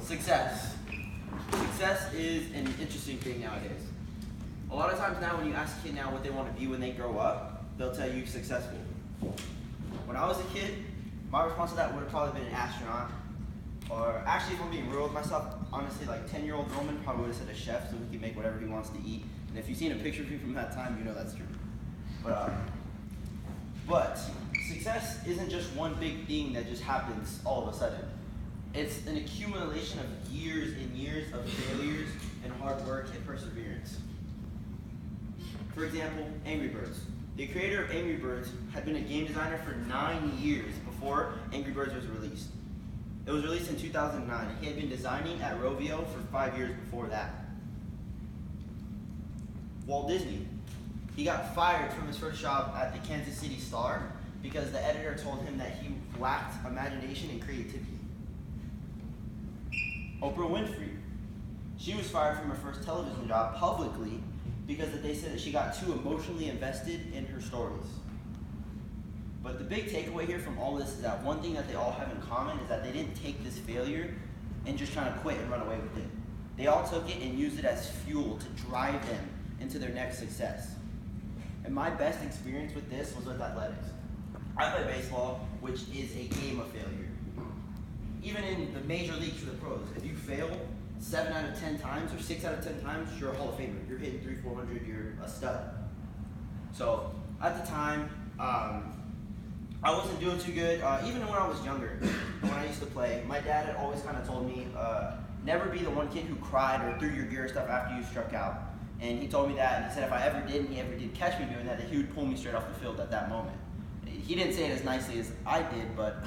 Success. Success is an interesting thing nowadays. A lot of times now when you ask a kid now what they want to be when they grow up, they'll tell you successful. When I was a kid, my response to that would have probably been an astronaut. Or actually, if I'm being real with myself, honestly, like 10-year-old Roman probably would have said a chef so he can make whatever he wants to eat. And if you've seen a picture of him from that time, you know that's true. But success isn't just one big thing that just happens all of a sudden. It's an accumulation of years and years of failures and hard work and perseverance. For example, Angry Birds. The creator of Angry Birds had been a game designer for 9 years before Angry Birds was released. It was released in 2009, and he had been designing at Rovio for 5 years before that. Walt Disney. He got fired from his first job at the Kansas City Star because the editor told him that he lacked imagination and creativity. Oprah Winfrey. She was fired from her first television job publicly because they said that she got too emotionally invested in her stories. But the big takeaway here from all this is that one thing that they all have in common is that they didn't take this failure and just try to quit and run away with it. They all took it and used it as fuel to drive them into their next success. And my best experience with this was with athletics. I play baseball, which is a game of failure. Even in the major leagues for the pros, if you fail 7 out of 10 times or 6 out of 10 times, you're a Hall of Famer. You're hitting 300-400, you're a stud. So at the time, I wasn't doing too good. Even when I was younger, when I used to play, my dad had always kind of told me, never be the one kid who cried or threw your gear stuff after you struck out. And he told me that, and he said if I ever did, and he ever did catch me doing that he would pull me straight off the field at that moment. He didn't say it as nicely as I did, but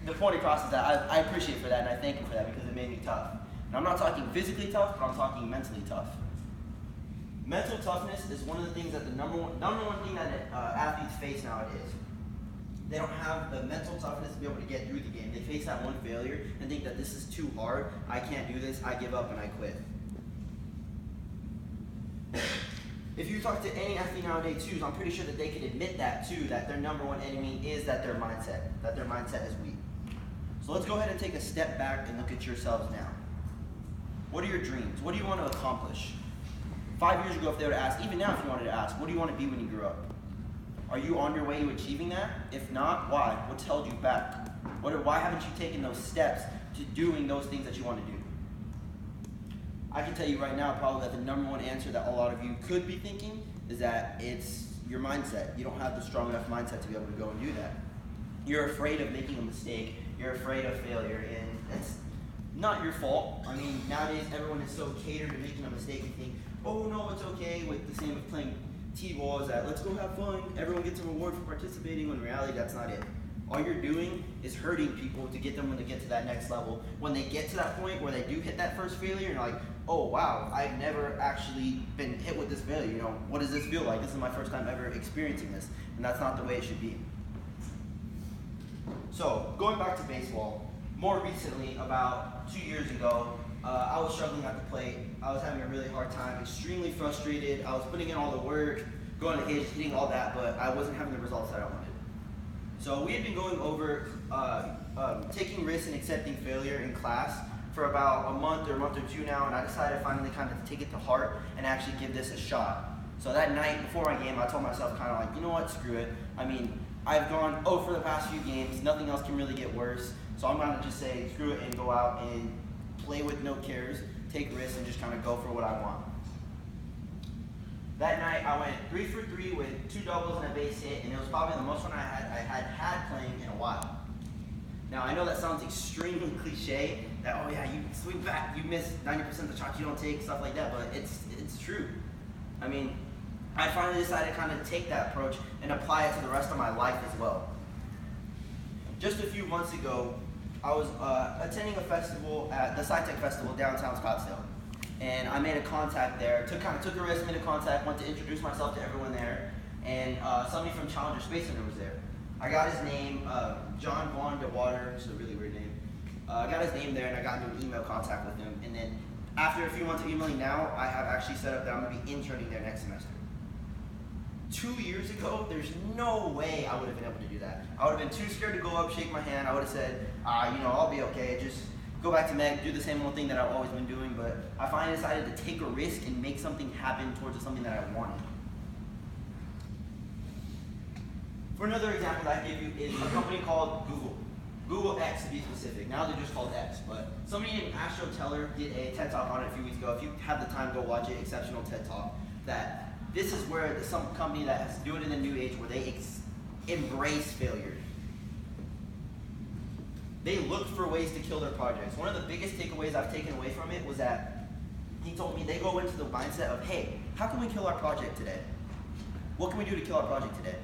the point across is that I appreciate for that, and I thank him for that because it made me tough. And I'm not talking physically tough, but I'm talking mentally tough. Mental toughness is one of the things that the number one thing that athletes face nowadays. They don't have the mental toughness to be able to get through the game. They face that one failure and think that this is too hard, I can't do this, I give up and I quit. If you talk to any athlete nowadays too, I'm pretty sure that they could admit that too, that their number one enemy is that their mindset is weak. So let's go ahead and take a step back and look at yourselves now. What are your dreams? What do you want to accomplish? 5 years ago, if they would ask, even now if you wanted to ask, what do you want to be when you grow up? Are you on your way to achieving that? If not, why? What's held you back? Why haven't you taken those steps to doing those things that you want to do? I can tell you right now probably that the number one answer that a lot of you could be thinking is that it's your mindset. You don't have the strong enough mindset to be able to go and do that. You're afraid of making a mistake. You're afraid of failure, and that's not your fault. I mean, nowadays everyone is so catered to making a mistake and think, oh no, it's okay, with the same with playing T-ball is that let's go have fun, everyone gets a reward for participating, when in reality that's not it. All you're doing is hurting people to get them when they get to that next level. When they get to that point where they do hit that first failure, and you're like, oh wow, I've never actually been hit with this failure. What does this feel like? This is my first time ever experiencing this, and that's not the way it should be. So, going back to baseball, more recently, about 2 years ago, I was struggling at the plate. I was having a really hard time, extremely frustrated. I was putting in all the work, going to the cage, hitting all that, but I wasn't having the results that I wanted. So we had been going over taking risks and accepting failure in class for about a month or two now, and I decided finally kind of to take it to heart and actually give this a shot. So that night before my game, I told myself kind of like, you know what, screw it. I mean, I've gone 0 for the past few games. Nothing else can really get worse. So I'm going to just say screw it and go out and play with no cares, take risks, and just kind of go for what I want. That night, I went 3 for 3 with 2 doubles and a base hit, and it was probably the most fun I had playing in a while. Now, I know that sounds extremely cliche, that, oh yeah, you swing back, you miss 90% of the shots you don't take, stuff like that, but it's true. I mean, I finally decided to kind of take that approach and apply it to the rest of my life as well. Just a few months ago, I was attending a festival at the SciTech Festival downtown Scottsdale. And I made a contact there, took a risk, made a contact, went to introduce myself to everyone there, and somebody from Challenger Space Center was there. I got his name, John Vaughn DeWater, which is a really weird name. I got his name there, and I got into an email contact with him. And then after a few months of emailing now, I have actually set up that I'm going to be interning there next semester. 2 years ago, there's no way I would have been able to do that. I would have been too scared to go up, shake my hand. I would have said, I'll be okay. go back to Meg, do the same old thing that I've always been doing, but I finally decided to take a risk and make something happen towards something that I wanted. For another example that I give you is a company called Google. Google X to be specific. Now they're just called X, but somebody named Astro Teller did a TED Talk on it a few weeks ago. If you have the time, go watch it. Exceptional TED Talk. That this is where some company that has to do it in the new age where they embrace failure. They look for ways to kill their projects. One of the biggest takeaways I've taken away from it was that he told me they go into the mindset of, hey, how can we kill our project today? What can we do to kill our project today?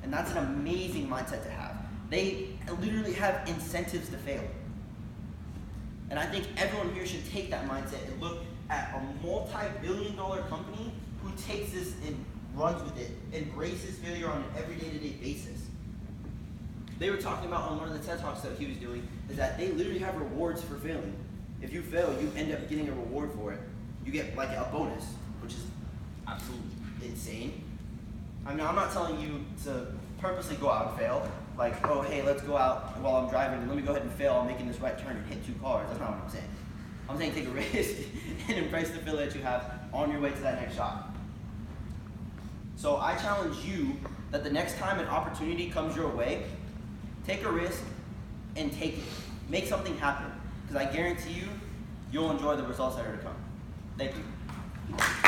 And that's an amazing mindset to have. They literally have incentives to fail. And I think everyone here should take that mindset and look at a multi-billion-dollar company who takes this and runs with it, embraces failure on an every day-to-day basis. They were talking about on one of the TED Talks that he was doing is that they literally have rewards for failing. If you fail, you end up getting a reward for it. You get like a bonus, which is absolutely insane. I mean, I'm not telling you to purposely go out and fail. Like, oh, hey, let's go out while I'm driving and let me go ahead and fail on making this right turn and hit 2 cars. That's not what I'm saying. I'm saying take a risk and embrace the failure that you have on your way to that next shot. So I challenge you that the next time an opportunity comes your way, take a risk and take it. Make something happen. Because I guarantee you, you'll enjoy the results that are to come. Thank you.